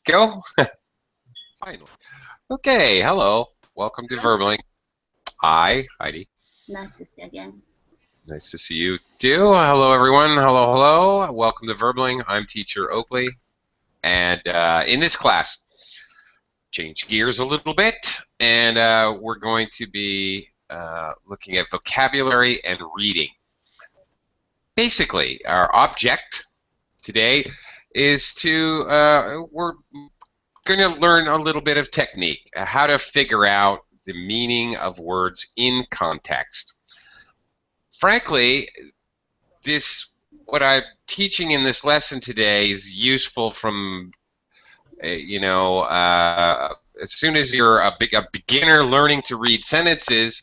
Go. Finally. Okay, hello. Welcome to Verbling. Hi, Heidi. Nice to see you again. Nice to see you too. Hello, everyone. Hello, hello. Welcome to Verbling. I'm teacher Oakley. And in this class, change gears a little bit, and we're going to be looking at vocabulary and reading. Basically, our object today is we're going to learn a little bit of technique, how to figure out the meaning of words in context. Frankly, what I'm teaching in this lesson today is useful from, as soon as you're a beginner learning to read sentences,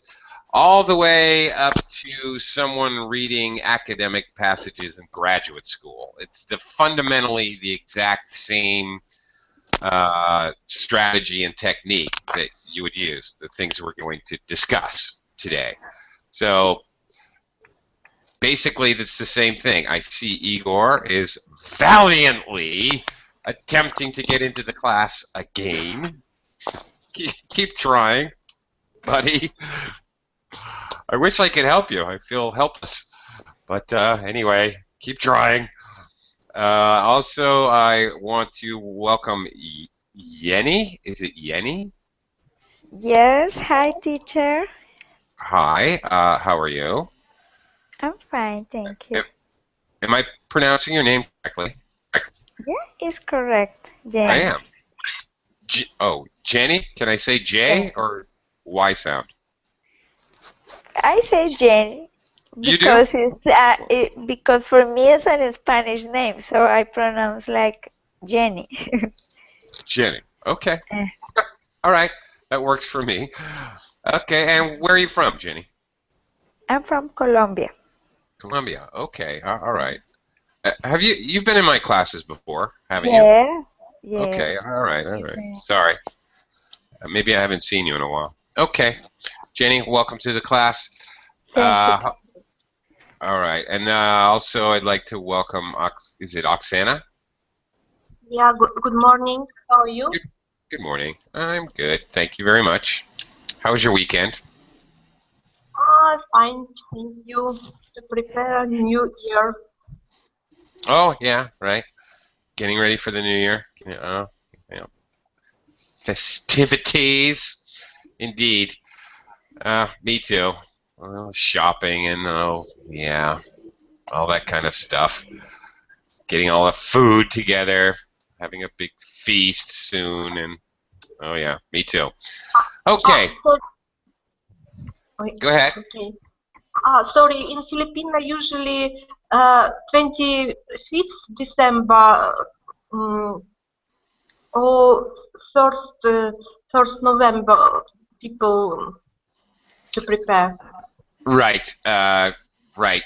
all the way up to someone reading academic passages in graduate school. It's fundamentally the exact same strategy and technique that you would use, the things we're going to discuss today. So basically, it's the same thing. I see Igor is valiantly attempting to get into the class again. Keep trying, buddy. I wish I could help you. I feel helpless. But anyway, keep trying. Also, I want to welcome Yenny. Is it Yenny? Yes, hi teacher. Hi, how are you? I'm fine, thank you. Am I pronouncing your name correctly? Yeah, it's correct, Jenny. I am. Jenny? Can I say J Yeah. or Y sound? I say Jenny You do? because because for me it's a Spanish name, so I pronounce like Jenny. Jenny. Okay. Eh, All right. That works for me. Okay. And where are you from, Jenny? I'm from Colombia. Colombia. Okay. All right. You've been in my classes before, haven't you? Yeah, yeah. Okay. All right. Okay. Sorry. Maybe I haven't seen you in a while. Okay. Jenny, welcome to the class. Thank you. All right. And also I'd like to welcome, is it Oksana? Yeah, good morning. How are you? Good morning. I'm good. Thank you very much. How was your weekend? Fine, thank you. To prepare a new year. Oh, yeah, right. Getting ready for the new year. Yeah. Festivities, indeed. Me too. Well, shopping and yeah, all that kind of stuff. Getting all the food together, having a big feast soon, and oh yeah, me too. Okay, go ahead. Okay. Sorry, in Philippines usually 25th December or 1st November people to prepare. Right, right.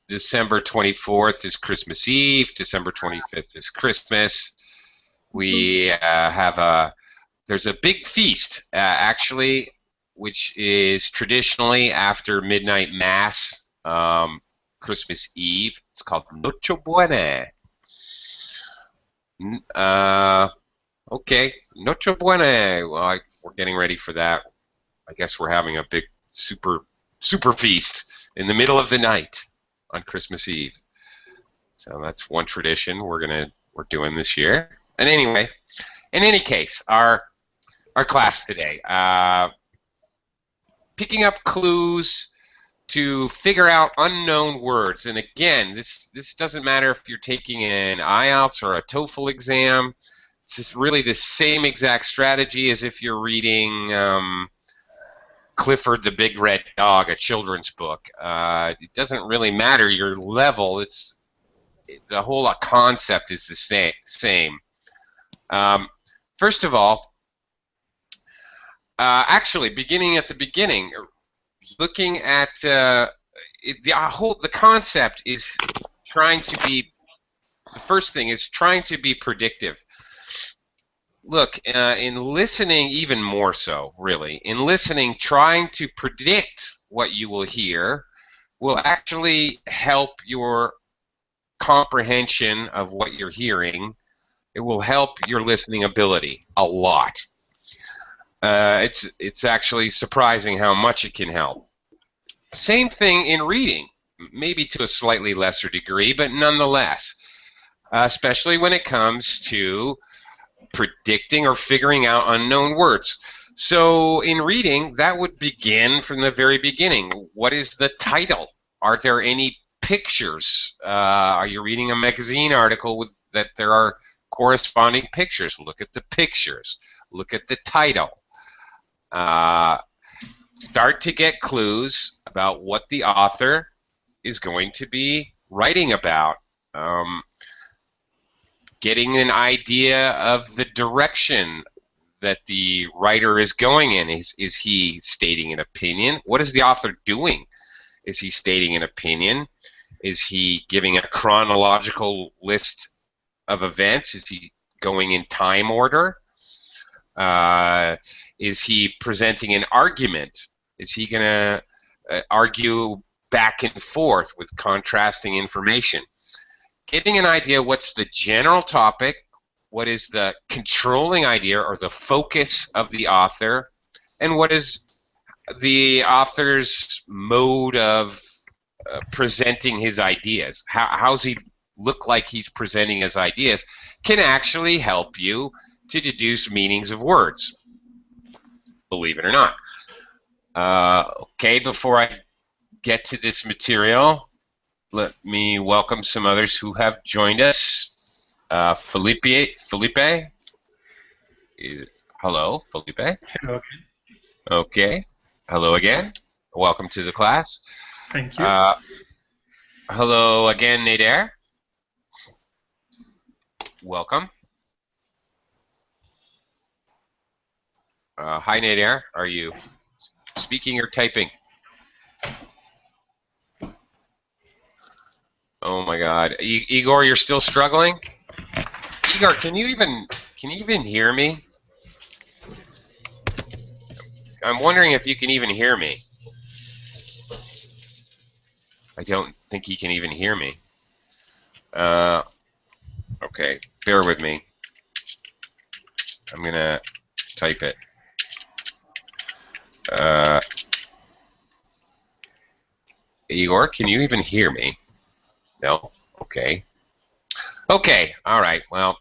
December 24th is Christmas Eve. December 25th is Christmas. We there's a big feast, actually, which is traditionally after midnight mass, Christmas Eve. It's called Noche Buena. Okay, Noche Buena. Well, we're getting ready for that. I guess we're having a big super feast in the middle of the night on Christmas Eve. So that's one tradition we're doing this year. And anyway, in any case, our class today, picking up clues to figure out unknown words. And again, this doesn't matter if you're taking an IELTS or a TOEFL exam. It's just really the same exact strategy as if you're reading Clifford the Big Red Dog, a children's book. It doesn't really matter your level. The whole concept is the same. First of all, actually, beginning at the beginning, looking at the concept is trying to be. The first thing is trying to be predictive. Look, in listening, even more so, really, in listening, trying to predict what you will hear will actually help your comprehension of what you're hearing It will help your listening ability a lot. It's actually surprising how much it can help. Same thing in reading, maybe to a slightly lesser degree, but nonetheless, especially when it comes to predicting or figuring out unknown words. So in reading, that would begin from the very beginning. What is the title? Are there any pictures? Are you reading a magazine article with that there are corresponding pictures? Look at the pictures. Look at the title. Start to get clues about what the author is going to be writing about. Getting an idea of the direction that the writer is going in. Is he stating an opinion? What is the author doing? Is he stating an opinion? Is he giving a chronological list of events? Is he going in time order? Is he presenting an argument? Is he going to argue back and forth with contrasting information? Getting an idea what's the general topic, what is the controlling idea or the focus of the author, and what is the author's mode of presenting his ideas. How's he look like he's presenting his ideas can actually help you to deduce meanings of words, believe it or not. Okay, before I get to this material, let me welcome some others who have joined us. Felipe, hello, Felipe. Hello. Okay, hello again. Welcome to the class. Thank you. Hello again, Nader. Welcome. Hi, Nader. Are you speaking or typing? Oh my God, Igor, you're still struggling? Igor, can you even hear me? I'm wondering if you can even hear me. I don't think he can even hear me. Okay, bear with me. I'm gonna type it. Igor, can you even hear me? No? Okay. Okay, all right, well,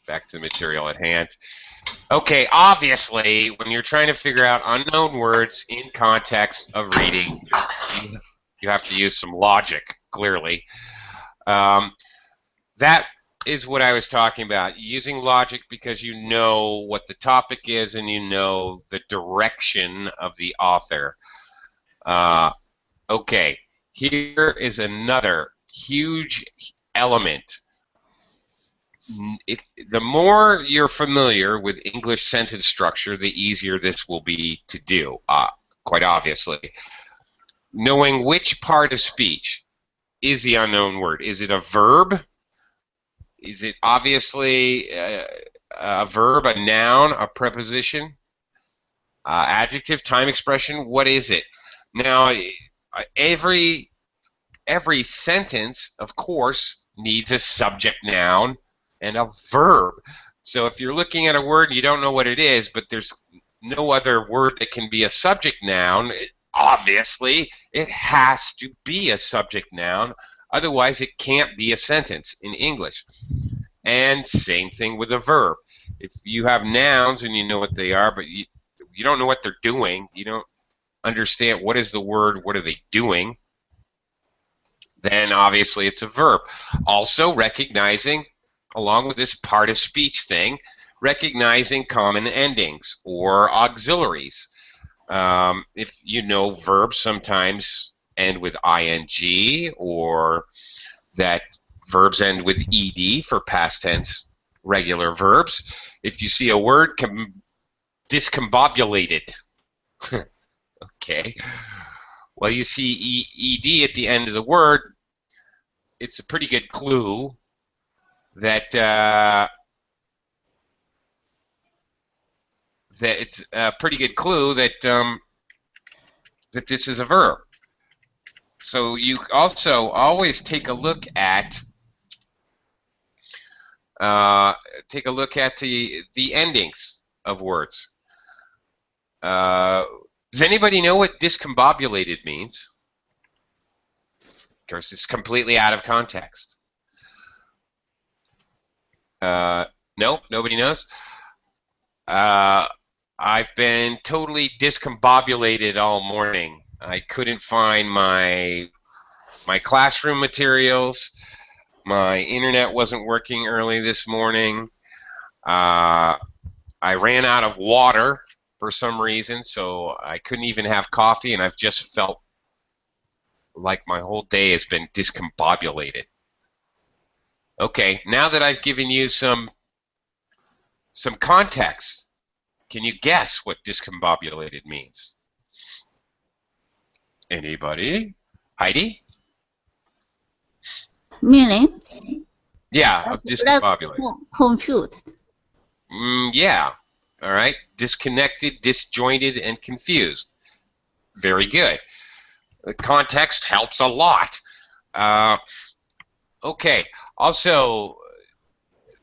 back to the material at hand. Okay, obviously, when you're trying to figure out unknown words in context of reading, you have to use some logic, clearly. That is what I was talking about, using logic because you know what the topic is and you know the direction of the author. Okay, here is another huge element. The more you're familiar with English sentence structure, the easier this will be to do, quite obviously. Knowing which part of speech is the unknown word. Is it a verb? Is it obviously a verb, a noun, a preposition, adjective, time expression? What is it? Now, every sentence, of course, needs a subject noun and a verb. So if you're looking at a word and you don't know what it is, but there's no other word that can be a subject noun, obviously it has to be a subject noun. Otherwise, it can't be a sentence in English. And same thing with a verb. If you have nouns and you know what they are, but you don't know what they're doing, you don't understand what is the word, what are they doing, then obviously it's a verb. Also recognizing, along with this part of speech thing, recognizing common endings or auxiliaries. If you know verbs sometimes end with ing, or that verbs end with ed for past tense regular verbs. If you see a word discombobulated, okay, well, you see ed at the end of the word, it's a pretty good clue that that this is a verb. So you also always take a look at take a look at the endings of words. Does anybody know what discombobulated means? Of course, it's completely out of context. No, nobody knows. I've been totally discombobulated all morning. I couldn't find my classroom materials. My internet wasn't working early this morning. I ran out of water for some reason, so I couldn't even have coffee, and I've just felt like my whole day has been discombobulated. Okay, now that I've given you some context, can you guess what discombobulated means? Anybody? Heidi? Meaning? Yeah, of discombobulated. Confused. Yeah. All right. Disconnected, disjointed, and confused. Very good. The context helps a lot. Okay. Also,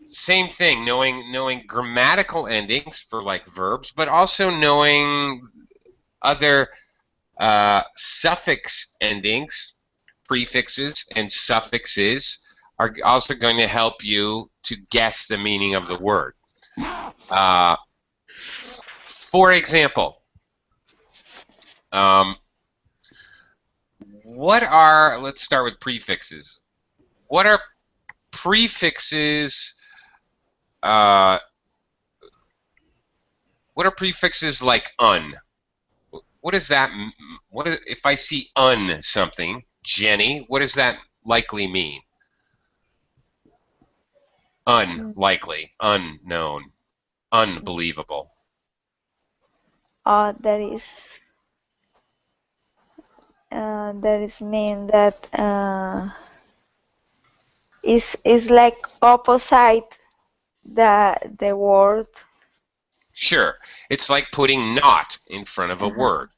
same thing, knowing grammatical endings for like verbs, but also knowing other suffix endings, prefixes, and suffixes are also going to help you to guess the meaning of the word. For example, let's start with prefixes. What are prefixes? What are prefixes like un? What does that? If I see un something, Jenny? What does that likely mean? Unlikely, unknown, unbelievable. That is mean that is like opposite the word. Sure, it's like putting not in front of a word.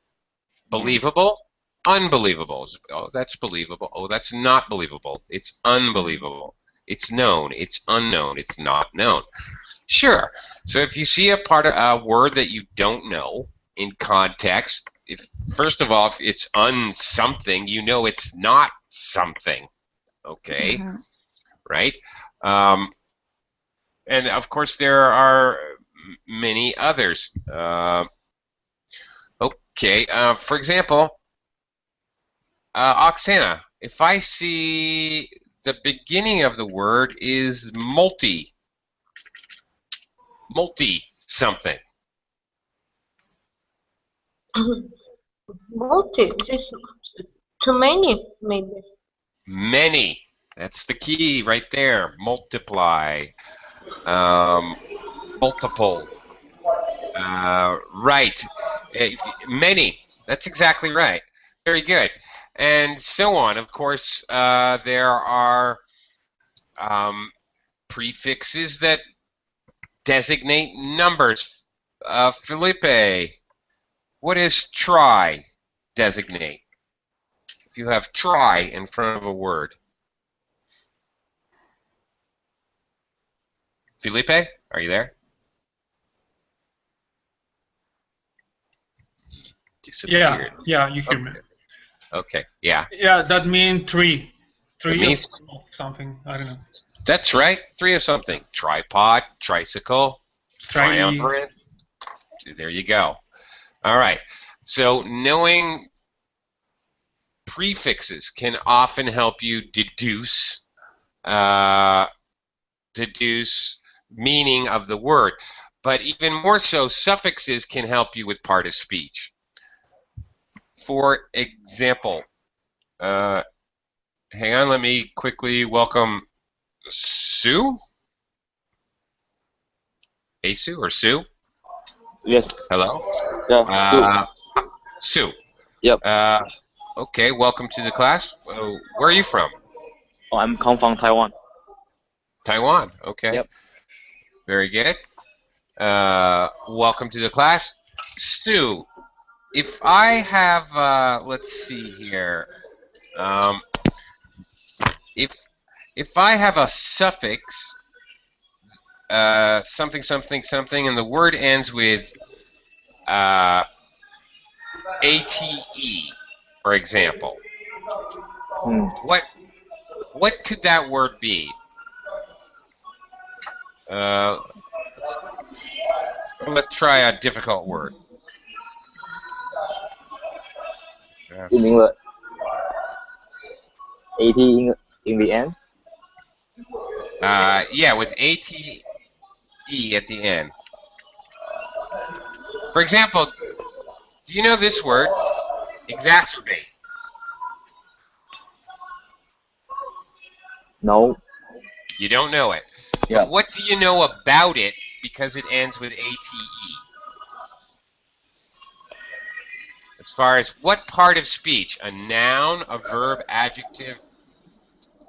Believable, unbelievable. Oh, that's believable. Oh, that's not believable. It's unbelievable. It's known. It's unknown. It's not known. Sure. So if you see a word that you don't know in context, first of all, if it's something, you know it's not something. Okay, right? And of course there are many others. Okay, for example, Oksana, if I see the beginning of the word is multi something. Multi, this too many, maybe. Many. That's the key right there. Multiply. Multiple. Right. Many. That's exactly right. Very good. And so on. Of course, there are prefixes that designate numbers. Felipe, what does try designate? If you have try in front of a word. Felipe, are you there? Disappeared. Yeah, you hear me. Okay, yeah. Yeah, that means three. Three means, of something, I don't know. That's right, three of something. Tripod, tricycle, triumvirate. There you go. All right, so knowing prefixes can often help you deduce meaning of the word, but even more so, suffixes can help you with part of speech. For example, hang on, let me quickly welcome Sue. Hey, Sue or Sue? Yes. Hello? Yeah, Sue. Yep. Okay, welcome to the class. Where are you from? Oh, I'm come from Taiwan. Taiwan, okay. Yep. Very good. Welcome to the class. Sue, if I have, let's see here, if I have a suffix something, something, something, and the word ends with ATE, for example. Hmm. What could that word be? Let's try a difficult word. You mean the 80 in the end? Yeah, with ATE at the end. For example, do you know this word? Exacerbate. No. You don't know it. Yeah. But what do you know about it because it ends with ATE? As far as what part of speech, a noun, a verb, adjective,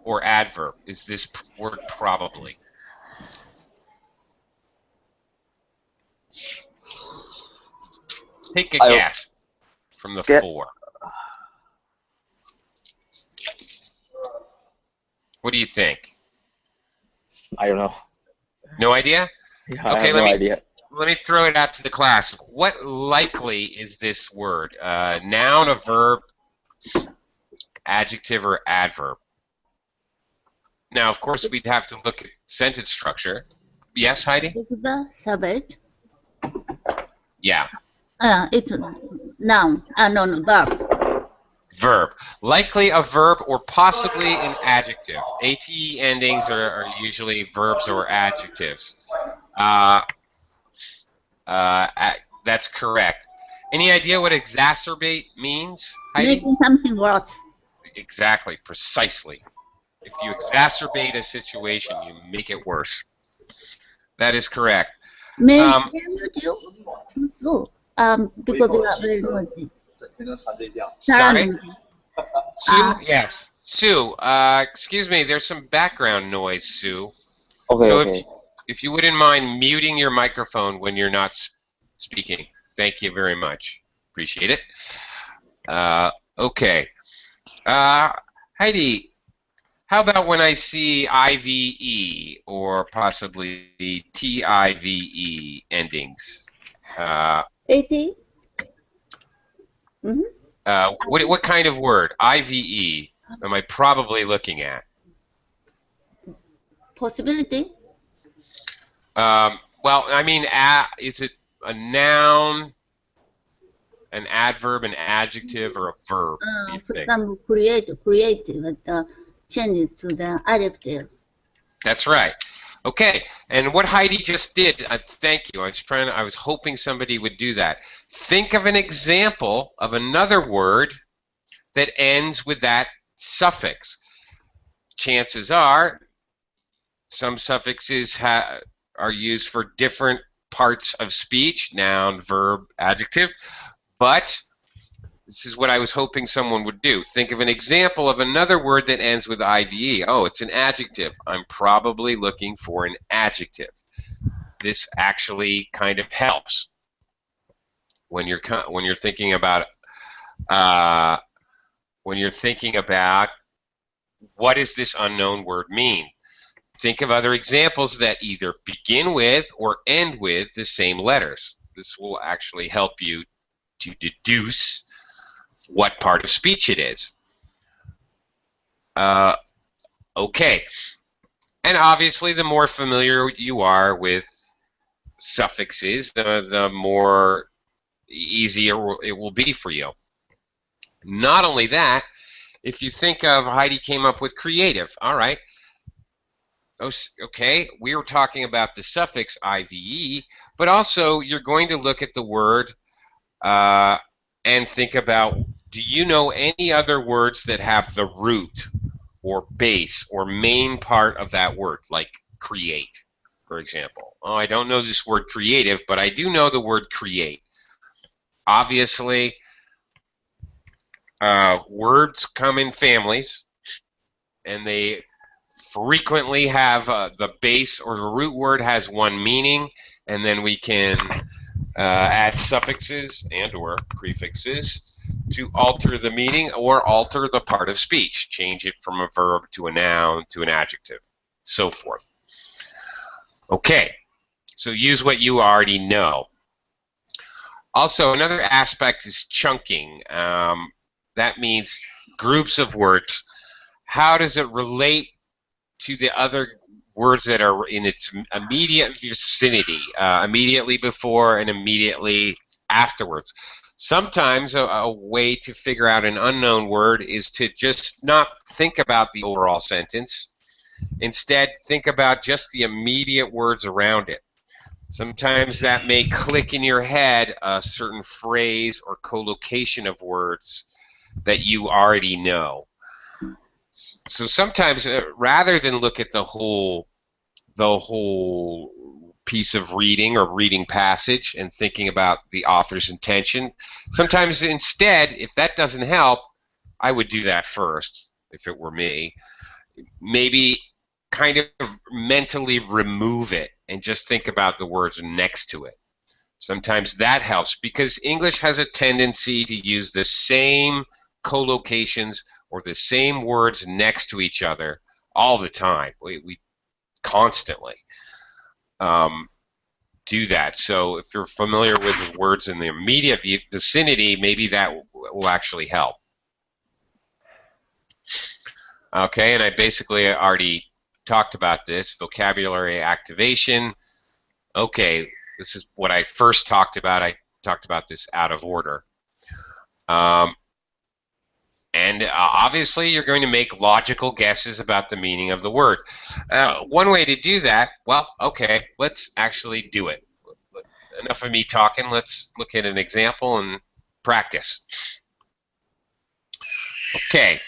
or adverb, is this word probably? Take a guess from the four. What do you think? I don't know. No idea? Yeah, Okay, I have no idea. Let me throw it out to the class. What likely is this word? Noun, a verb, adjective, or adverb? Now, of course, we'd have to look at sentence structure. Yes, Heidi? It's the subject. Yeah. It's noun. No, verb. Verb. Likely a verb or possibly an adjective. ATE endings are usually verbs or adjectives. That's correct. Any idea what exacerbate means, Heidi? Making something worse. Exactly, precisely. If you exacerbate a situation, you make it worse. That is correct. May I mute you? So, because you are very noisy. Sorry? Sue? Yes. Sue, excuse me, there's some background noise, Sue. Okay, So okay. if you wouldn't mind muting your microphone when you're not speaking. Thank you very much. Appreciate it. Okay. Heidi, how about when I see IVE or possibly TIVE endings? 80? What kind of word? IVE am I probably looking at? Possibility? Well, I mean, is it a noun, an adverb, an adjective, or a verb? Do you think? Some creative, changes to the adjective. That's right. Okay, and what Heidi just did, thank you. I was hoping somebody would do that. Think of an example of another word that ends with that suffix. Chances are, some suffixes are used for different parts of speech, noun, verb, adjective, but this is what I was hoping someone would do. Think of an example of another word that ends with IVE. Oh, it's an adjective. I'm probably looking for an adjective. This actually kind of helps when you're thinking about what does this unknown word mean. Think of other examples that either begin with or end with the same letters. This will actually help you to deduce what part of speech it is. Okay. And obviously, the more familiar you are with suffixes, the more easier it will be for you. Not only that, if you think of Heidi came up with creative, all right. Okay, we were talking about the suffix IVE, but also you're going to look at the word and think about, do you know any other words that have the root or base or main part of that word, like create, for example? Oh, I don't know this word creative, but I do know the word create. Obviously, words come in families, and they frequently have the base or the root word has one meaning, and then we can add suffixes and or prefixes to alter the meaning or alter the part of speech, change it from a verb to a noun to an adjective, so forth. Okay, so use what you already know. Also, another aspect is chunking. That means groups of words. How does it relate to the other words that are in its immediate vicinity, immediately before and immediately afterwards? Sometimes a way to figure out an unknown word is to just not think about the overall sentence. Instead, think about just the immediate words around it. Sometimes that may click in your head a certain phrase or collocation of words that you already know. So sometimes, rather than look at the whole piece of reading or reading passage and thinking about the author's intention, sometimes instead, if that doesn't help, I would do that first if it were me. Maybe kind of mentally remove it and just think about the words next to it. Sometimes that helps because English has a tendency to use the same collocations or the same words next to each other all the time. We constantly do that. So if you're familiar with words in the immediate vicinity, maybe that will actually help. Okay, and I basically already talked about this, vocabulary activation. Okay, this is what I first talked about. I talked about this out of order. And obviously, you're going to make logical guesses about the meaning of the word. One way to do that, well, okay, let's actually do it. Enough of me talking. Let's look at an example and practice. Okay.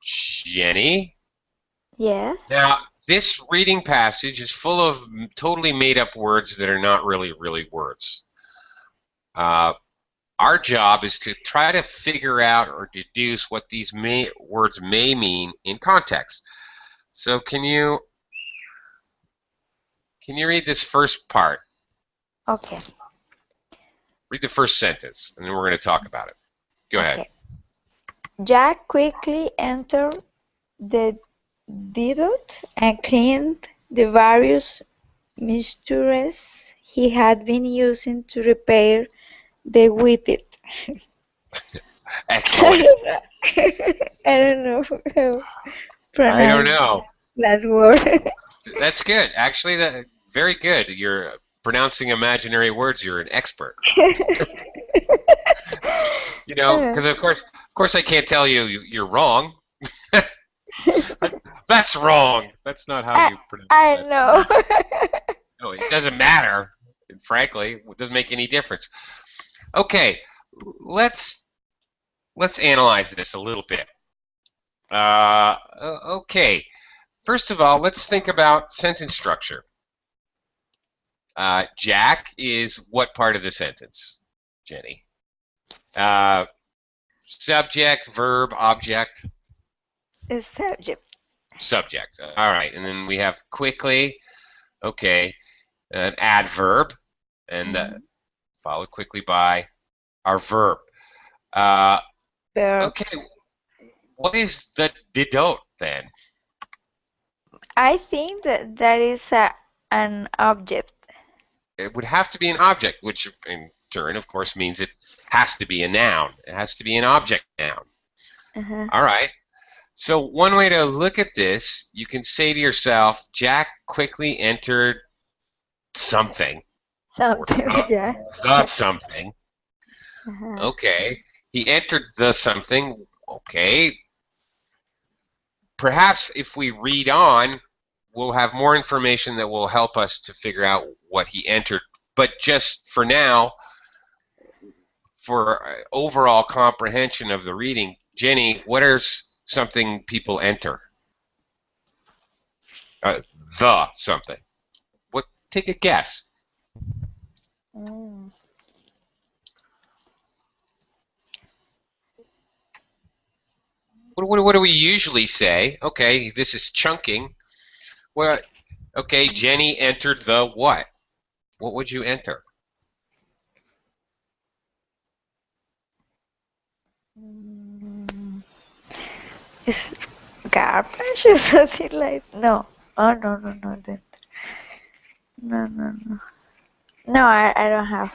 Jenny? Yes. Now, this reading passage is full of totally made-up words that are not really words. Our job is to try to figure out or deduce what these words may mean in context. So can you read this first part? Okay. Read the first sentence, and then we're going to talk about it. Go ahead. Jack quickly entered the didot and cleaned the various mixtures he had been using to repair the whippet. Excellent. I don't know how to pronounce I don't know. last word. That's good. Actually, very good. You're pronouncing imaginary words. You're an expert. You know, because of course, I can't tell you you're wrong. That's wrong. That's not how you pronounce I that. know. No, it doesn't matter. And frankly, it doesn't make any difference. Okay, let's analyze this a little bit. Okay, first of all, let's think about sentence structure. Jack is what part of the sentence, Jenny? Subject, verb, object? It's subject. Subject. All right, and then we have quickly. Okay, an adverb, and followed quickly by our verb. Verb. Okay, what is the didot then? I think that is an object. It would have to be an object, which in turn, of course, means it has to be a noun. It has to be an object noun. All right. So one way to look at this, you can say to yourself, Jack quickly entered something. Something, yeah. The something. Okay. He entered the something. Okay. Perhaps if we read on, we'll have more information that will help us to figure out what he entered. But just for now, for overall comprehension of the reading, Jenny, what is something people enter? The something. What? Take a guess. What do we usually say? Okay, this is chunking. Well, okay, Jenny entered the what? What would you enter? It's garbage or something like no. Oh no. Then. No, no, no. No, I don't have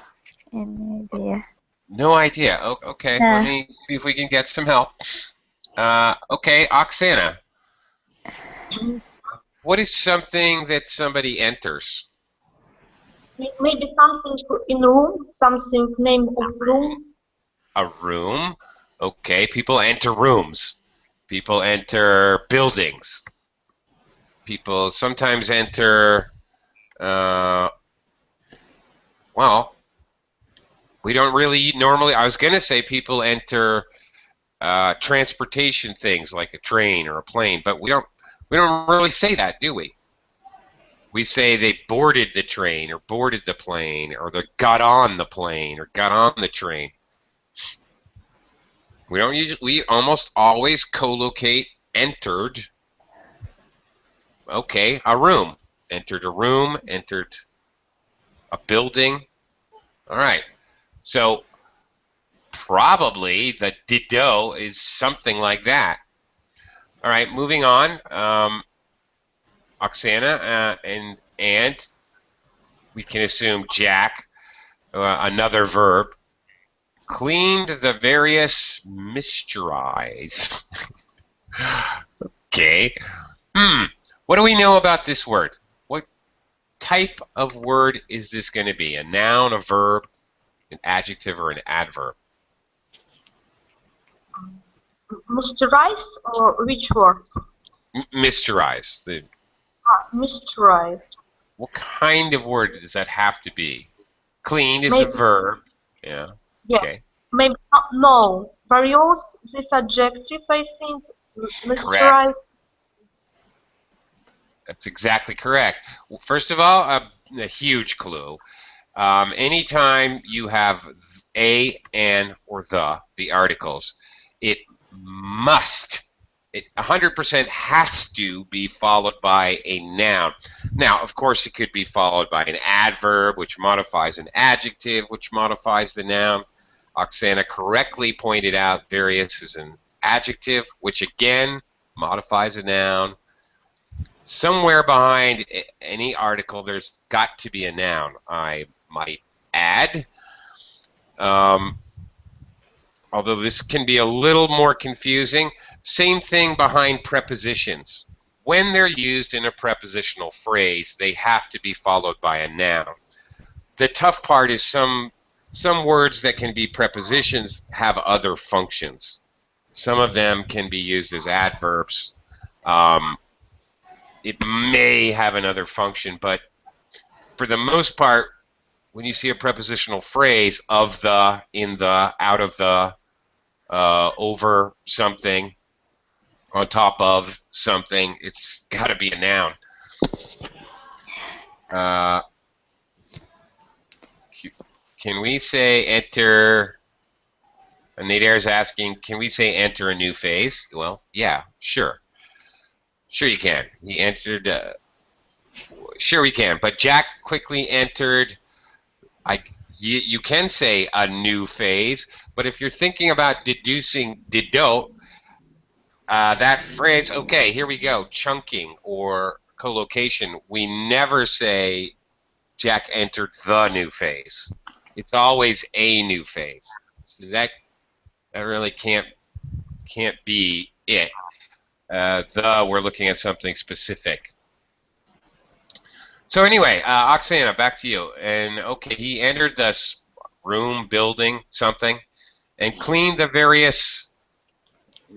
any idea. No idea. Okay, let Nah. me see if we can get some help. Okay, Oksana, what is something that somebody enters? Maybe something in room, something name of room. A room. Okay, people enter rooms. People enter buildings. People sometimes enter, well, we don't really normally, I was going to say people enter transportation things like a train or a plane, but we don't really say that, do we? We say they boarded the train or boarded the plane or they got on the plane or got on the train. We don't usually, we almost always collocate entered. Okay, a room. Entered a room, entered a building. All right. So probably the dido is something like that. All right, moving on. Oksana and we can assume Jack, another verb, cleaned the various mysteries. Okay. What do we know about this word? What type of word is this going to be? A noun, a verb, an adjective, or an adverb? Mysterize or which word? Mysterize. Mysterize. What kind of word does that have to be? Cleaned is Maybe, a verb. Yeah. yeah. Okay. Maybe no. Various this adjective, I think. Correct. Mysterize. That's exactly correct. Well, first of all, a huge clue. Anytime you have a, an, or the articles, it must, it 100% has to be followed by a noun. Now, of course, it could be followed by an adverb, which modifies an adjective, which modifies the noun. Oksana correctly pointed out various is an adjective, which again modifies a noun. Somewhere behind any article, there's got to be a noun, I might add. Although this can be a little more confusing. Same thing behind prepositions. When they're used in a prepositional phrase, they have to be followed by a noun. The tough part is some words that can be prepositions have other functions. Some of them can be used as adverbs. It may have another function, but for the most part, when you see a prepositional phrase, of the, in the, out of the, over something, on top of something, it's got to be a noun. Can we say enter? Nader's asking, can we say enter a new phase? Well, yeah, sure. Sure you can. He entered, sure we can. But Jack quickly entered, you can say a new phase, but if you're thinking about deducing dido, that phrase, okay, here we go, chunking or collocation, we never say Jack entered the new phase. It's always a new phase. So that really can't be it. We're looking at something specific. So anyway, Oksana, back to you. And okay, he entered this room, building, something, and cleaned the various.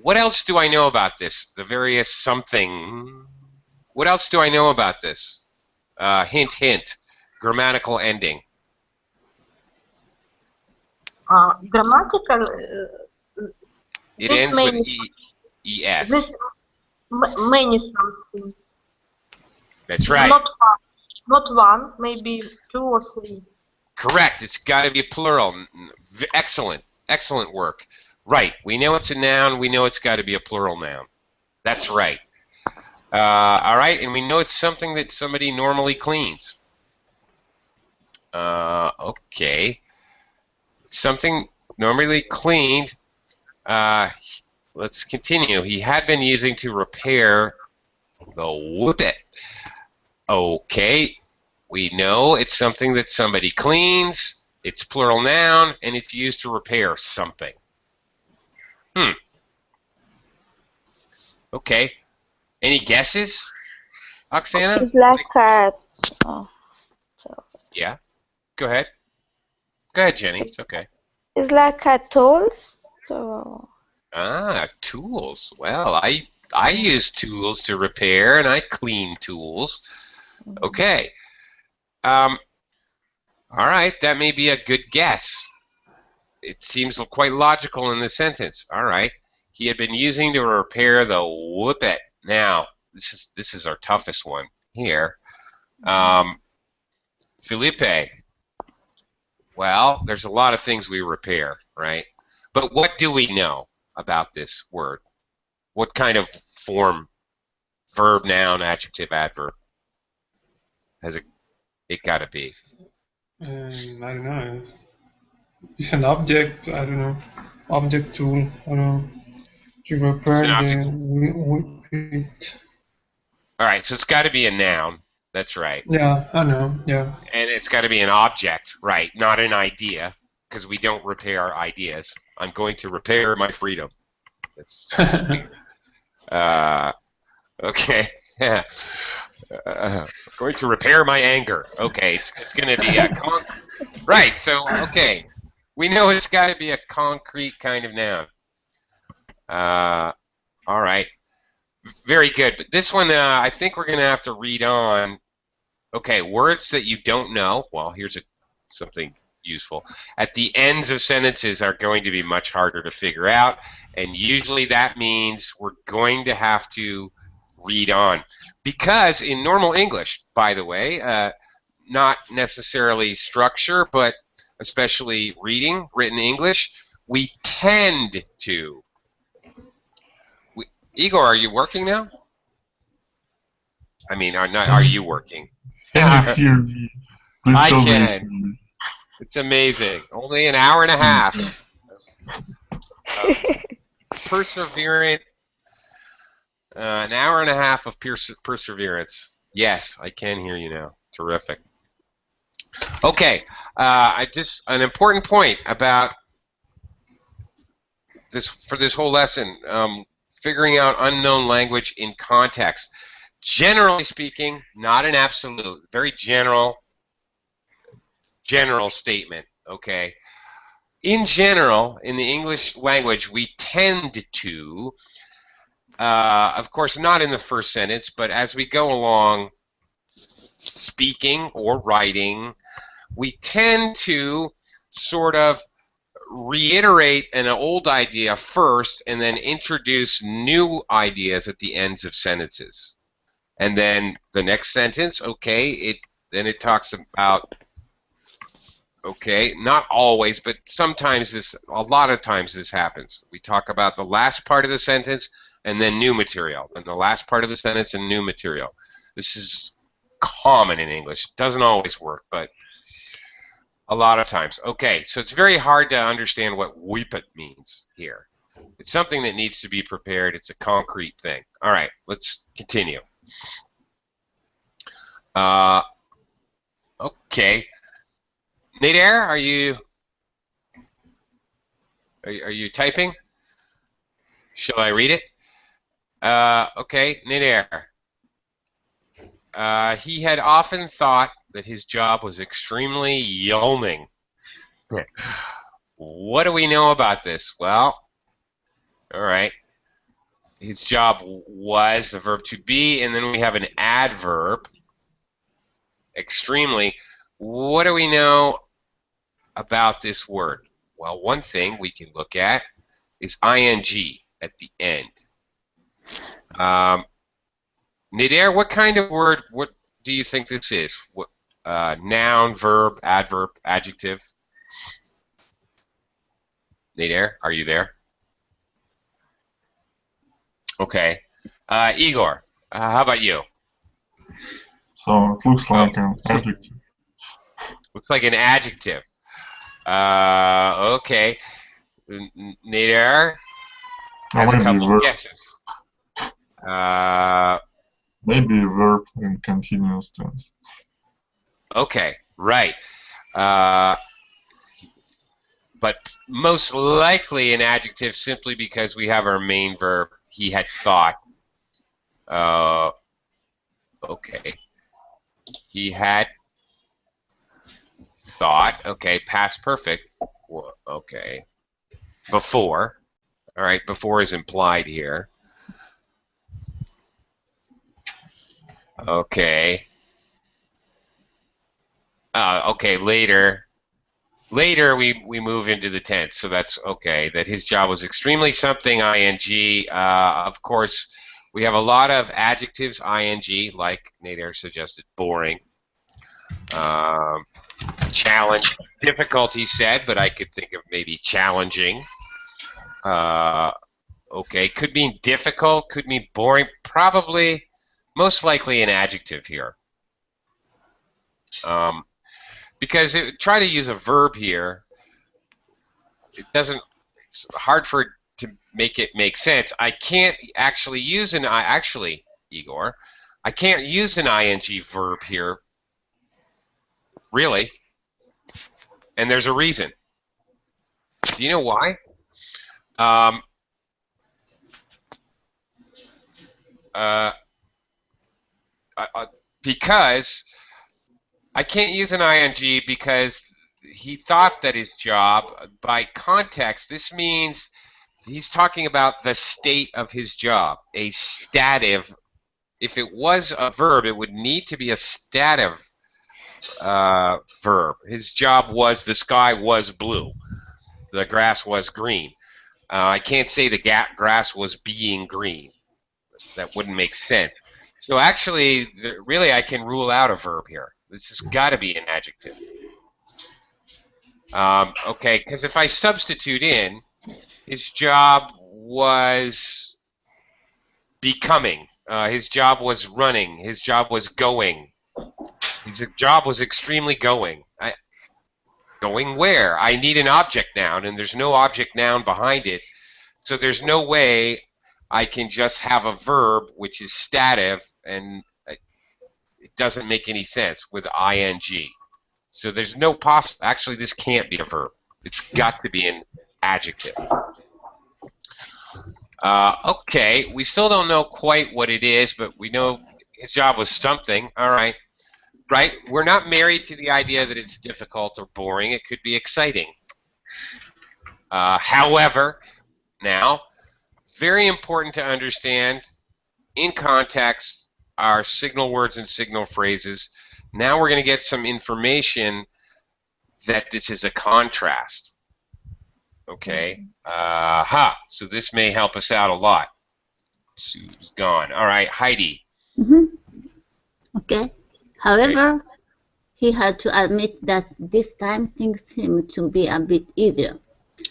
What else do I know about this? The various something. What else do I know about this? Hint, hint. Grammatical ending. Grammatical. It ends with es. This many something. That's right. Not one, maybe two or three. Correct. It's got to be plural. Excellent. Excellent work. Right. We know it's a noun. We know it's got to be a plural noun. That's right. All right. And we know it's something that somebody normally cleans. Okay. Something normally cleaned. Let's continue. He had been using to repair the whippet. Okay. We know it's something that somebody cleans, it's plural noun, and it's used to repair something. Okay. Any guesses, Oksana? It's like a. Oh, so Yeah. Go ahead. Go ahead, Jenny. It's okay. it's like a tools. So Ah, tools. Well, I use tools to repair, and I clean tools. Okay. All right. That may be a good guess. It seems quite logical in the sentence. All right. He had been using to repair the whippet. Now, this is our toughest one here. Felipe. Well, there's a lot of things we repair, right? But what do we know about this word? What kind of form, verb, noun, adjective, adverb, has it got to be? I don't know. It's an object. I don't know. Object tool. I don't know. To repair the whippet. All right, so it's got to be a noun. That's right. Yeah, I know. Yeah. And it's got to be an object, right? Not an idea, because we don't repair ideas. I'm going to repair my freedom. That's okay. Going to repair my anger. Okay, it's going to be a right. So okay, we know it's got to be a concrete kind of noun. All right, very good. But this one, I think we're going to have to read on. Okay, words that you don't know. Well, here's something useful. At the ends of sentences are going to be much harder to figure out, and usually that means we're going to have to read on. Because in normal English, by the way, not necessarily structure, but especially written English, we tend to. Igor, are you working now? I mean, are you working? Can you hear me? Please I tell me can. if you hear me. It's amazing. Only an hour and a half. Perseverant. An hour and a half of perseverance. Yes, I can hear you now. Terrific. Okay. An important point about this for this whole lesson. Figuring out unknown language in context. Generally speaking, not an absolute, very general statement, okay? In general, in the English language, we tend to, of course, not in the first sentence, but as we go along speaking or writing, we tend to sort of reiterate an old idea first and then introduce new ideas at the ends of sentences. And then the next sentence, okay, then it talks about, okay, not always, but sometimes a lot of times this happens. We talk about the last part of the sentence and then new material, and the last part of the sentence and new material. This is common in English. It doesn't always work, but a lot of times. Okay, so it's very hard to understand what whippet means here. It's something that needs to be prepared. It's a concrete thing. All right, let's continue. Okay. Nader, are you typing? Shall I read it? Okay, Nader. He had often thought that his job was extremely yeomaning. What do we know about this? Well, all right. His job was the verb to be, and then we have an adverb. Extremely. What do we know about this word? Well, one thing we can look at is ing at the end. Nader, what kind of word? What do you think this is? What noun, verb, adverb, adjective? Nader, are you there? Okay. Igor, how about you? So it looks like an adjective. Looks like an adjective. Okay. Nader has a couple of guesses. Maybe a verb in continuous tense. Okay, right. But most likely an adjective simply because we have our main verb. He had thought. Okay. He had thought. Okay, past perfect. Okay. Before. All right, before is implied here. Okay. Okay, later. Later we move into the tense, so that's okay. That his job was extremely something, ing. Of course, we have a lot of adjectives, ing, like Nader suggested, boring. Challenge, difficult, he said, but I could think of maybe challenging. Okay, could mean difficult, could mean boring, probably, most likely an adjective here. Because try to use a verb here, it doesn't, it's hard for it to make it make sense. I can't actually use an, Igor, I can't use an ing verb here, really, and there's a reason. Do you know why? Because I can't use an ing because he thought that his job, by context, this means he's talking about the state of his job, a stative. If it was a verb, it would need to be a stative verb. His job was the sky was blue, the grass was green. I can't say the grass was being green. That wouldn't make sense. So actually, really, I can rule out a verb here. This has got to be an adjective. Okay, because if I substitute in, his job was becoming. His job was running. His job was going. His job was extremely going. Going where? I need an object noun, and there's no object noun behind it. So there's no way I can just have a verb which is stative, and it doesn't make any sense with ing. So there's no possible. Actually, this can't be a verb. It's got to be an adjective. Okay, we still don't know quite what it is, but we know his job was something. All right. Right? We're not married to the idea that it's difficult or boring. It could be exciting. However, now, very important to understand, in context, our signal words and signal phrases. Now we're going to get some information that this is a contrast. Okay? So this may help us out a lot. Sue's gone. All right, Heidi. Okay. However, he had to admit that this time things seemed to be a bit easier.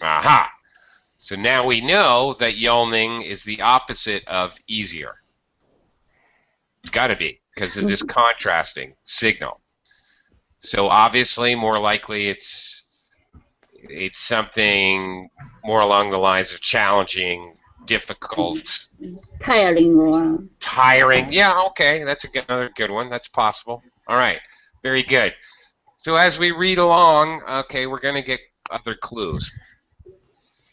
Aha. So now we know that yawning is the opposite of easier. It's got to be, because of this contrasting signal. So obviously, more likely it's something more along the lines of challenging, difficult, tiring. Yeah, okay, that's another good one. That's possible. All right, very good. So as we read along, okay, we're going to get other clues.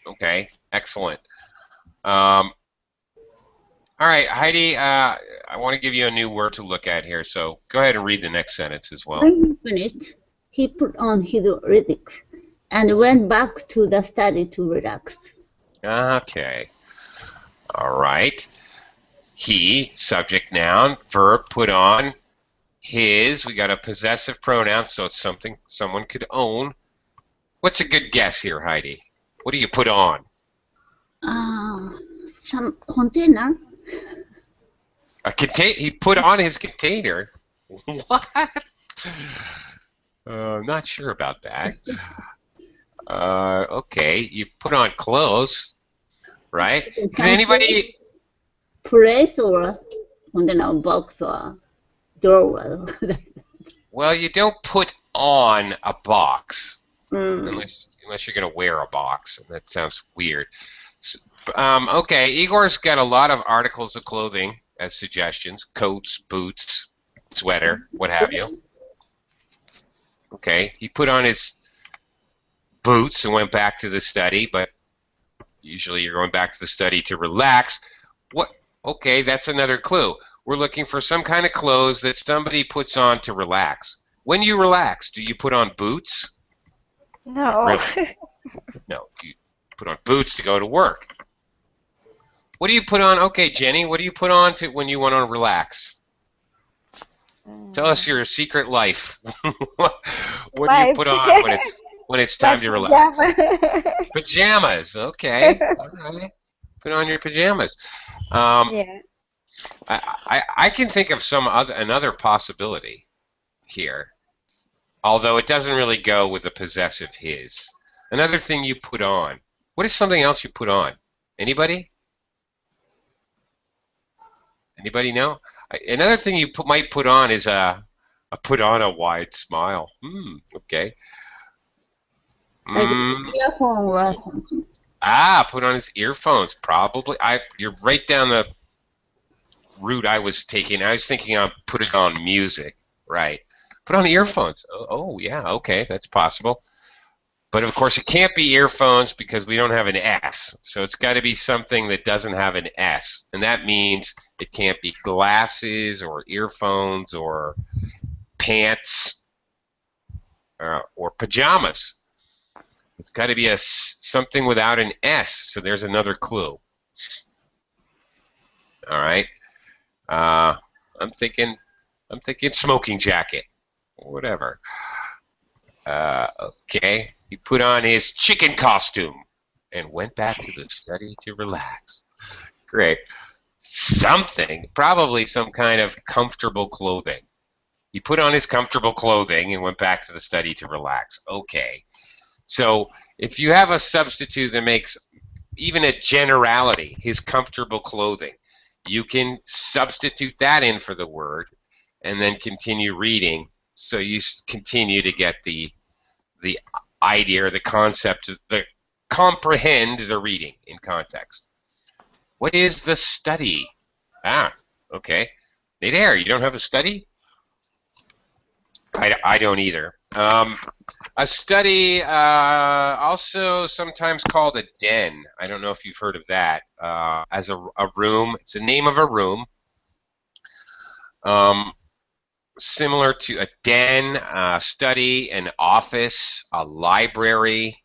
Okay, excellent. All right, Heidi, I want to give you a new word to look at here, so go ahead and read the next sentence as well. When he finished, he put on his lyrics and went back to the study to relax. Okay. All right. He, subject noun, verb, put on. His, we got a possessive pronoun, so it's something someone could own. What's a good guess here, Heidi? What do you put on? Some container. A contain. He put on his container. What? Not sure about that. Okay, you put on clothes, right? Does anybody? Place or container, box or drawer. Well, you don't put on a box unless you're going to wear a box. That sounds weird. Okay, Igor's got a lot of articles of clothing as suggestions: coats, boots, sweater, what have you. Okay, he put on his boots and went back to the study, but usually you're going back to the study to relax. What? Okay, that's another clue. We're looking for some kind of clothes that somebody puts on to relax. When you relax, do you put on boots? No. Really? No, you put on boots to go to work. What do you put on? Okay, Jenny, what do you put on to when you want to relax? Tell us your secret life. What do you put on when it's time to relax? Pajamas. Okay. All right. Put on your pajamas. Yeah. I can think of another possibility here, although it doesn't really go with the possessive his. Another thing you put on. What is something else you put on? Anybody? Anybody know? Another thing you might put on is put on a wide smile. Okay. Like earphone or something. Put on his earphones. Probably. You're right down the route I was taking. I was thinking on putting on music. Right. Put on earphones. Oh yeah. Okay, that's possible. But of course, it can't be earphones because we don't have an S. So it's got to be something that doesn't have an S. And that means it can't be glasses or earphones or pants or pajamas. It's got to be something without an S. So there's another clue. All right. I'm thinking smoking jacket. Whatever. Okay. He put on his chicken costume and went back to the study to relax. Great. Probably some kind of comfortable clothing. He put on his comfortable clothing and went back to the study to relax. Okay. So if you have a substitute that makes even a generality, his comfortable clothing, you can substitute that in for the word and then continue reading. So you continue to get the idea or the concept, comprehend the reading in context. What is the study? Okay. Nader, you don't have a study? I don't either. A study, also sometimes called a den. I don't know if you've heard of that. As a room. It's the name of a room. Similar to a den, a study, an office, a library.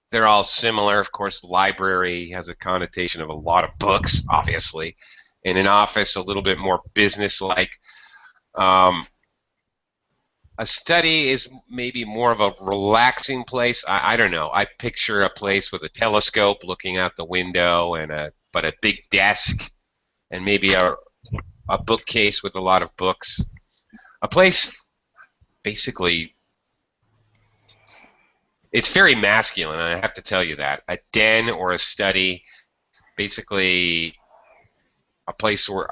They're all similar. Of course, library has a connotation of a lot of books, obviously. In an office, a little bit more business-like. A study is maybe more of a relaxing place. I don't know. I picture a place with a telescope looking out the window but a big desk and maybe a bookcase with a lot of books. A place, basically, it's very masculine, and I have to tell you that. A den or a study, basically a place where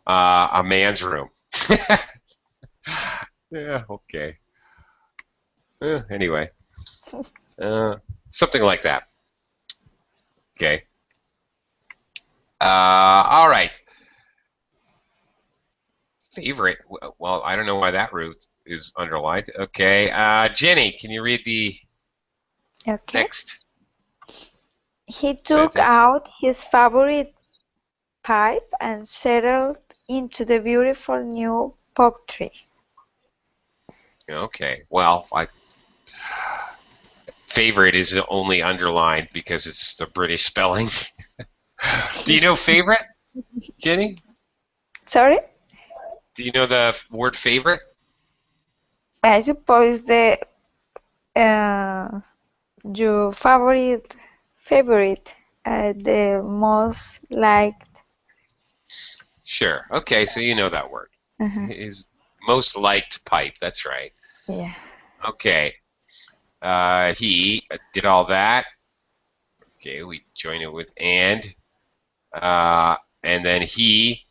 a man's room. Yeah, okay. Anyway, something like that. Okay. All right. Favorite. Well, I don't know why that route is underlined. Okay. Jenny, can you read the next? He took out his favorite pipe and settled into the beautiful new pop tree. Okay. Well, favorite is only underlined because it's the British spelling. Do you know favorite, Jenny? Sorry? Do you know the word favorite? I suppose your favorite, the most liked. Sure. Okay, so you know that word. His most liked pipe. That's right. Yeah. Okay. He did all that. Okay, we join it with and then he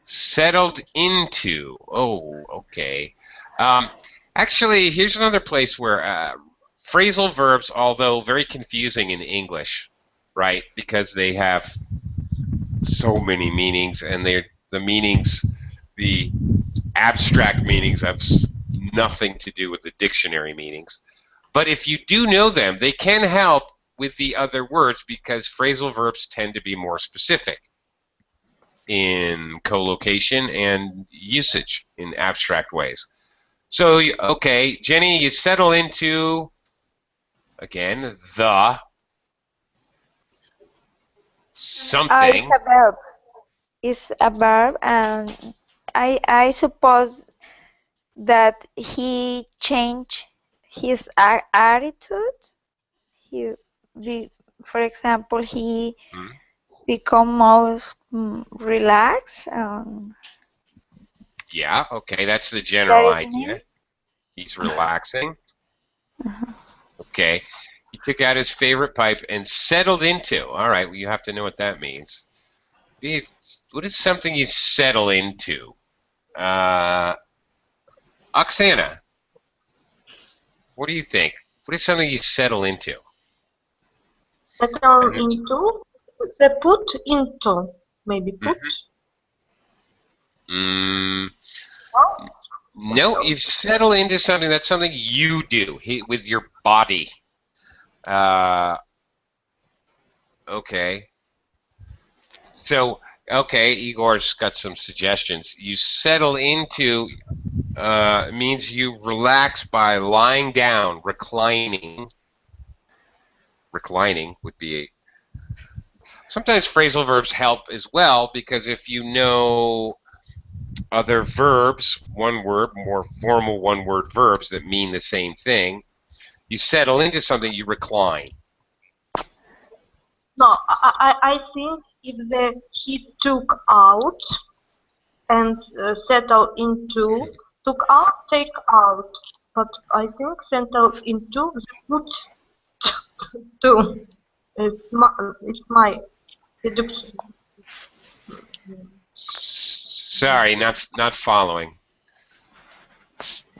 settled into. Oh, okay. Actually, here's another place where phrasal verbs, although very confusing in English, right? Because they have so many meanings, and the abstract meanings have nothing to do with the dictionary meanings. But if you do know them, they can help with the other words because phrasal verbs tend to be more specific in collocation and usage in abstract ways. So, okay, Jenny, you settle into, again, the something. It's a verb. It's a verb, and I suppose that he changed his attitude. For example, he become more relaxed. Yeah, okay, that's the general That is idea. me. He's relaxing. Okay. He took out his favorite pipe and settled into. All right, well, you have to know what that means. What is something you settle into? Oksana, what do you think? What is something you settle into? Settle into, the put into, maybe put. No, you settle into something. That's something you do with your body. Okay. So, okay, Igor's got some suggestions. You settle into means you relax by lying down, reclining. Reclining would be sometimes phrasal verbs help as well because if you know other verbs, one word, more formal one-word verbs that mean the same thing, you settle into something, you recline. No, I think if he took out and settle into, took out, take out, but I think settle into the put to. It's my deduction. Sorry, not following.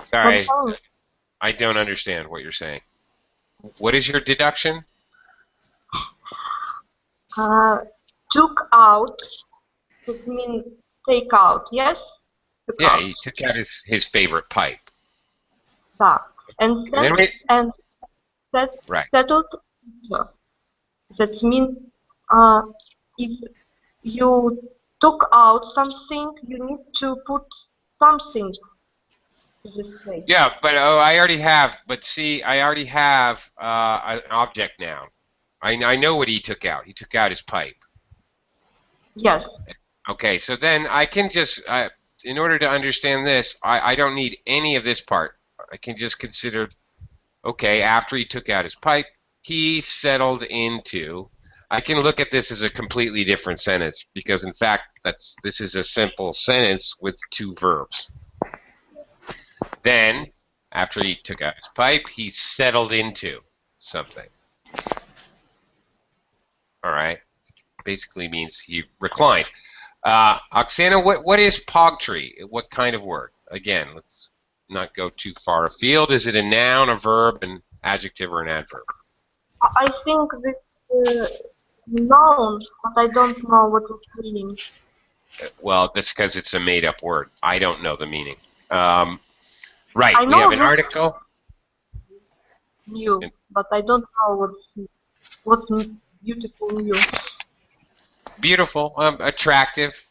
Sorry, I don't understand what you're saying. What is your deduction? Took out, it means take out, yes? Yeah, he took out his favorite pipe. That. And settled into. That means if you took out something, you need to put something to this place. Yeah, but I already have. But see, I already have an object now. I know what he took out. He took out his pipe. Yes. Okay, so then I can just, in order to understand this, I don't need any of this part. I can just consider, okay, after he took out his pipe, he settled into. I can look at this as a completely different sentence because, in fact, this is a simple sentence with two verbs. Then, after he took out his pipe, he settled into something. All right. Basically means he reclined. Oksana, what is pogtree? What kind of word? Again, let's not go too far afield. Is it a noun, a verb, an adjective, or an adverb? I think this noun, but I don't know what it's meaning. Well, that's because it's a made-up word. I don't know the meaning. Right, I we know have an this article. new, but I don't know what's beautiful new. Beautiful, attractive.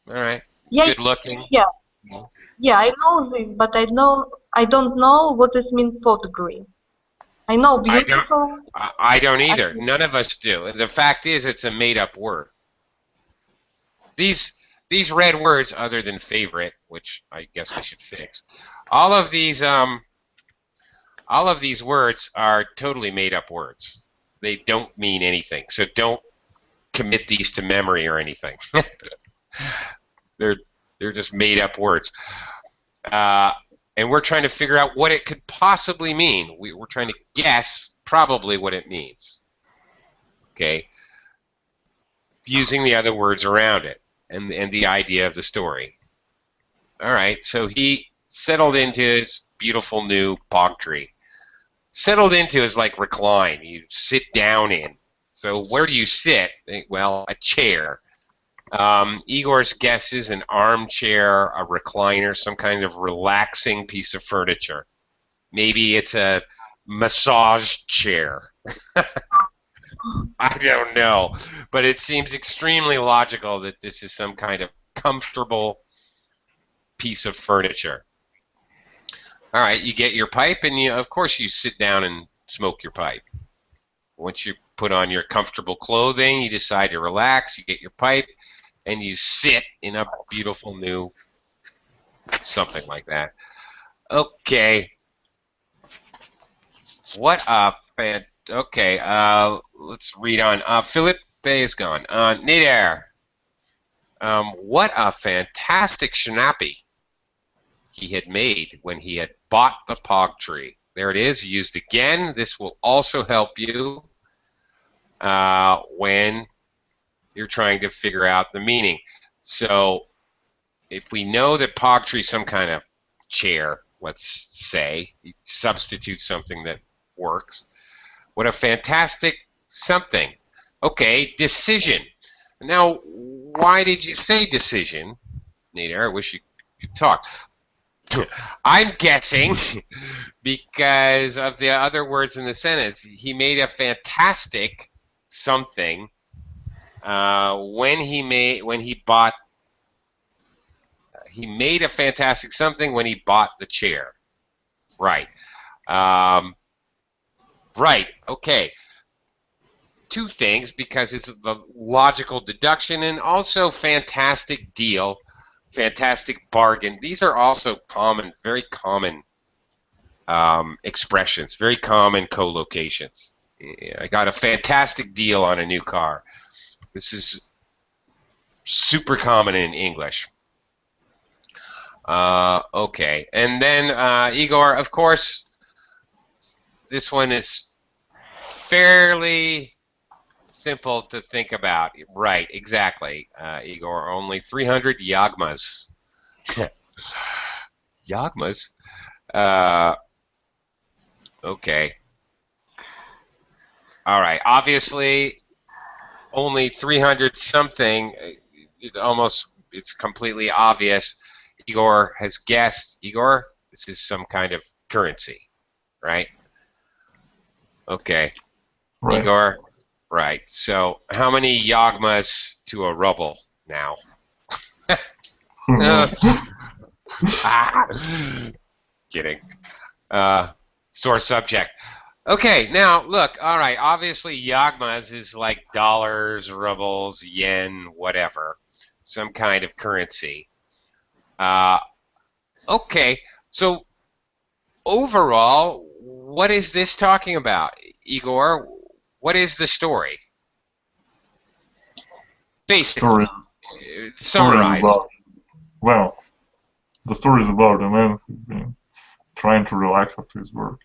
All right. Yeah, good looking. Yeah. Yeah, I know this, but I don't know what this means pottery. I know beautiful. I don't either. None of us do. The fact is, it's a made-up word. These red words, other than favorite, which I guess I should fix, all of these words are totally made-up words. They don't mean anything. So don't commit these to memory or anything. They're just made-up words. And we're trying to figure out what it could possibly mean. We're trying to guess probably what it means. Okay? Using the other words around it and the idea of the story. All right, so he settled into his beautiful new pog tree. Settled into is like recline. You sit down in. So where do you sit? Well, a chair. Igor's guess is an armchair, a recliner, some kind of relaxing piece of furniture. Maybe it's a massage chair. I don't know, but it seems extremely logical that this is some kind of comfortable piece of furniture. All right, you get your pipe, and of course you sit down and smoke your pipe. Once you put on your comfortable clothing, you decide to relax, you get your pipe, and you sit in a beautiful new something like that. Okay. What a fan. Okay, let's read on. Philippe is gone. Nader. What a fantastic schnappy he had made when he had bought the pog tree. There it is, used again. This will also help you when you're trying to figure out the meaning. So if we know that pog tree is some kind of chair, let's say, you substitute something that works. What a fantastic something. Okay, decision. Now, why did you say decision? Nader, I wish you could talk. I'm guessing because of the other words in the sentence. He made a fantastic something when he bought the chair. Right. Right. Okay. Two things, because it's the logical deduction, and also fantastic deal, fantastic bargain. These are also common, very common expressions, very common collocations. I got a fantastic deal on a new car. This is super common in English. Okay, and then Igor, of course, this one is fairly simple to think about. Right, exactly, Igor. Only 300 yagmas. Yagmas? Okay. All right. Obviously, only 300 something. It's completely obvious. Igor has guessed. Igor, this is some kind of currency, right? Okay. Right. Igor, right. So how many yagmas to a ruble now? Kidding. Sore subject. Okay, now look, all right, obviously yagmas is like dollars, rubles, yen, whatever, some kind of currency. Okay, so overall, what is this talking about, Igor? What is the story? Basically, summarize. Well, the story is about a man who's been trying to relax after his work.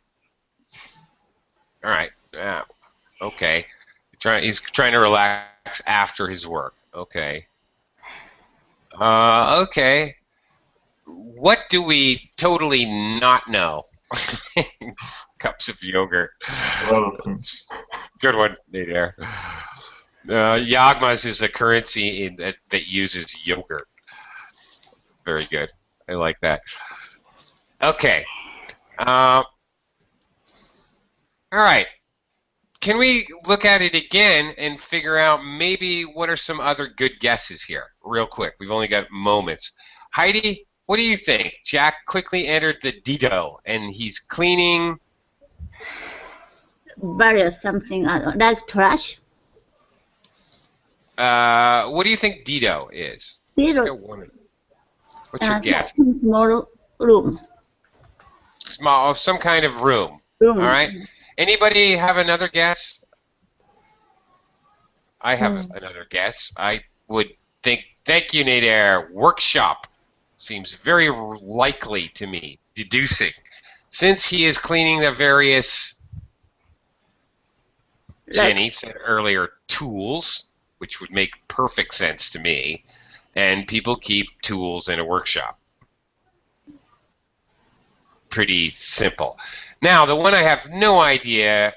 All right. Okay. He's trying to relax after his work. Okay. Okay. What do we totally not know? Cups of yogurt. A lot of things. Good one, Nader. Yagmas is a currency that uses yogurt. Very good. I like that. Okay. All right. Can we look at it again and figure out maybe what are some other good guesses here, real quick? We've only got moments. Heidi, what do you think? Jack quickly entered the Dido, and he's cleaning. Various something like trash. What do you think Dido is? Dido. What's your guess? Small room. Small, some kind of room. All right. Anybody have another guess? I have another guess. I would think. Thank you, Nader. Workshop seems very likely to me. Deducing, since he is cleaning the various. Jenny said earlier tools, which would make perfect sense to me, and people keep tools in a workshop. Pretty simple. Now, the one I have no idea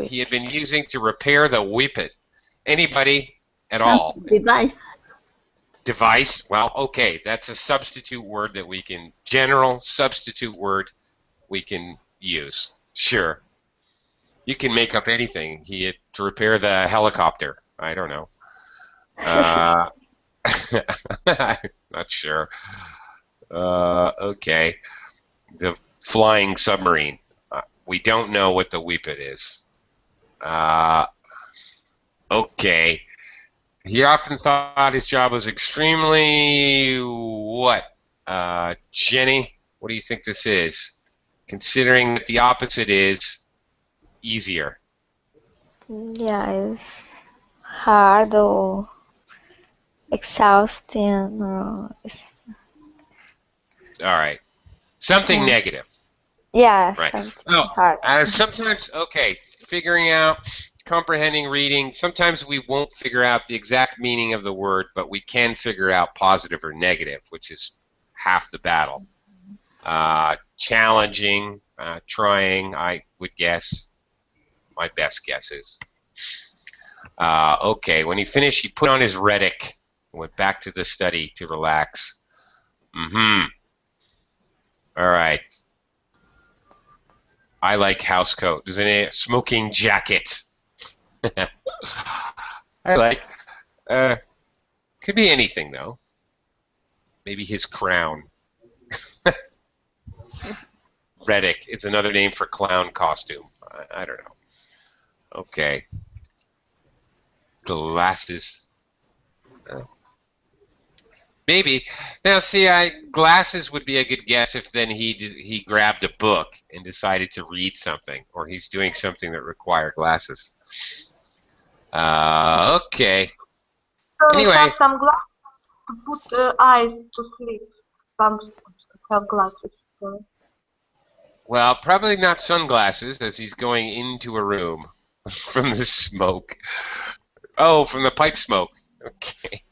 he had been using to repair the whippet. Anybody? at all. Device. Device, well, okay, that's a substitute word that we can, general substitute word we can use. Sure. You can make up anything. He had to repair the helicopter. I don't know. Not sure. Okay. The flying submarine. We don't know what the Whippet is. Okay. He often thought his job was extremely what? Jenny, what do you think this is? Considering that the opposite is easier. Yeah, it's hard or exhausting or All right. Something Yeah. negative. yeah, Right. something Oh, hard. sometimes, okay, figuring out, comprehending, reading, sometimes we won't figure out the exact meaning of the word, but we can figure out positive or negative, which is half the battle. Challenging, trying, I would guess. My best guess is. Okay, when he finished, he put on his Reddick and went back to the study to relax. Mm-hmm. All right. I like house coat. Does any smoking jacket? I like. Could be anything though. Maybe his crown. Reddick is another name for clown costume. I don't know. Okay. Glasses. Maybe. Now, see, glasses would be a good guess if then he grabbed a book and decided to read something, or he's doing something that requires glasses. Okay. So Anyway. have some glasses to put eyes to sleep. Some have glasses. Well, probably not sunglasses, as he's going into a room from the smoke. Oh, from the pipe smoke. Okay.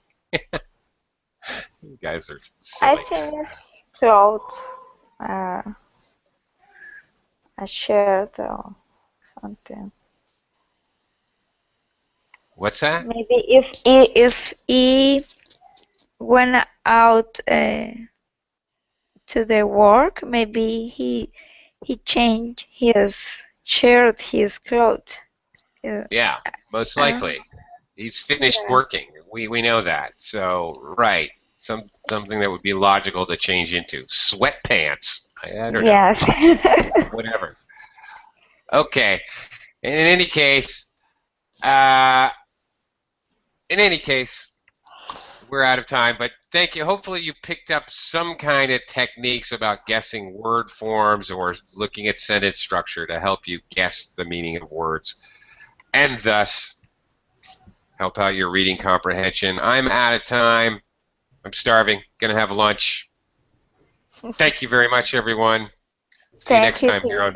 You guys are silly. I think it's throat, a shirt or something. What's that? Maybe if he went out to the work, maybe he changed his shirt, his clothes. Yeah, most likely. He's finished working. We know that. So, right. Something that would be logical to change into. Sweatpants. I don't know. Yes. Whatever. Okay. In any case, we're out of time, but thank you. Hopefully you picked up some kind of techniques about guessing word forms or looking at sentence structure to help you guess the meaning of words and thus help out your reading comprehension. I'm out of time. I'm starving. Gonna have lunch. Thank you very much, everyone. See you next time here on